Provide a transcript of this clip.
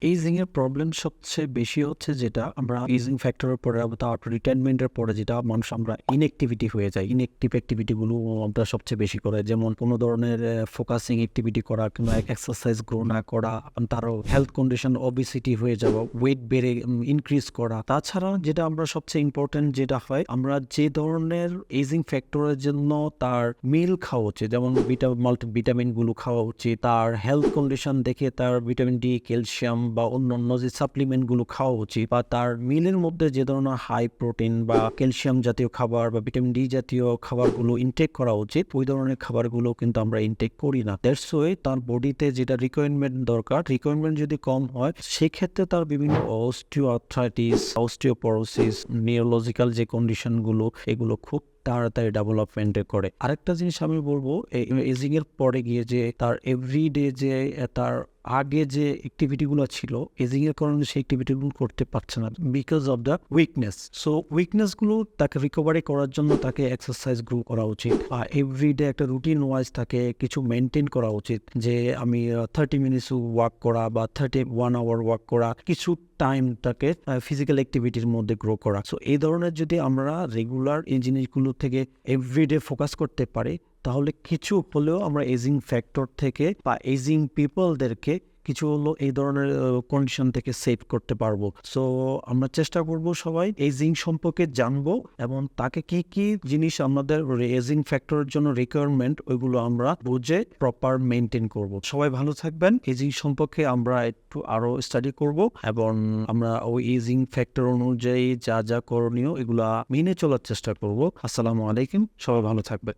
Ageing এর problem সবচেয়ে বেশি হচ্ছে যেটা আমরা এইজিং ফ্যাক্টরের পরে তারপর রিটায়ারমেন্টের পরে যেটা মানুষ আমরা ইনঅ্যাক্টিভিটি হয়ে যায়। ইনঅ্যাক্টিভ অ্যাক্টিভিটি গুলো আমরা সবচেয়ে বেশি করে, যেমন কোনো ধরনের ফোকাসিং অ্যাক্টিভিটি করা কিংবা এক্সারসাইজ গ্রো না করা, তারও হেলথ কন্ডিশন ওবেসিটি হয়ে যাওয়া, ওয়েট বেড়ে ইনক্রিজ করা। তাছাড়া যেটা আমরা সবচেয়ে ইম্পর্টেন্ট যেটা হয়, আমরা যে ধরনের এইজিং ফ্যাক্টরের জন্য তার মিল খাওয়া উচিত, যেমন মাল্টিভিটামিন গুলো খাওয়া উচিত, তার হেলথ কন্ডিশন দেখে তার ভিটামিন ডি, ক্যালসিয়াম বা অন্যান্য যে সাপ্লিমেন্ট গুলো খাওয়া উচিত, বা তার মিলের মধ্যে যে ধরনের হাই প্রোটিন বা ক্যালসিয়াম জাতীয় খাবার বা ভিটামিন ডি জাতীয় খাবারগুলো ইনটেক করা উচিত, ওই ধরনের খাবারগুলো কিন্তু আমরা ইনটেক করি না। দ্যাটস ওয়ে তার বডিতে যেটা রিকোয়ারমেন্ট দরকার, রিকোয়ারমেন্ট যদি কম হয় সেক্ষেত্রে তার বিভিন্ন অস্টিওআর্থ্রাইটিস, অস্টিওপোরোসিস, নিউরোলজিক্যাল যে কন্ডিশনগুলো এগুলো খুব তাড়াতাড়ি ডেভেলপমেন্ট করে। আরেকটা জিনিস আমি বলবো, এজিং এর পরে গিয়ে যে তার এভরিডে যে তার আগে যে অ্যাক্টিভিটিগুলো ছিল, এজিং এর কারণে সেই অ্যাক্টিভিটিগুলো করতে পারছে না because of the weakness. So উইকনেসগুলো তাকে রিকভারি করার জন্য তাকে এক্সারসাইজ গ্রো করা উচিত, বা এভরিডে একটা রুটিন ওয়াইজ তাকে কিছু মেনটেন করা উচিত, যে আমি 30 মিনিটস ওয়াক করা বা 31 আওয়ার ওয়াক করা, কিছু টাইম তাকে ফিজিক্যাল অ্যাক্টিভিটির মধ্যে গ্রো করা। সো এই ধরনের যদি আমরা রেগুলার এই জিনিসগুলো থেকে এভরিডে ফোকাস করতে পারি, তাহলে কিছু হলেও আমরা এজিং ফ্যাক্টর থেকে বা এজিং পিপলদেরকে কিছু হলো এই ধরনের কন্ডিশন থেকে সেভ করতে পারবো। সো আমরা চেষ্টা করব সবাই এজিং সম্পর্কে জানবো এবং তাকে কি কি জিনিস আমাদের এজিং ফ্যাক্টরের জন্য রিকোয়ারমেন্ট ওইগুলো আমরা বুঝে প্রপার মেনটেন করব। সবাই ভালো থাকবেন। এজিং সম্পর্কে আমরা একটু আরো স্টাডি করব এবং আমরা ওই এজিং ফ্যাক্টর অনুযায়ী যা যা করণীয় এগুলা মেনে চলার চেষ্টা করব। আসসালামু আলাইকুম, সবাই ভালো থাকবেন।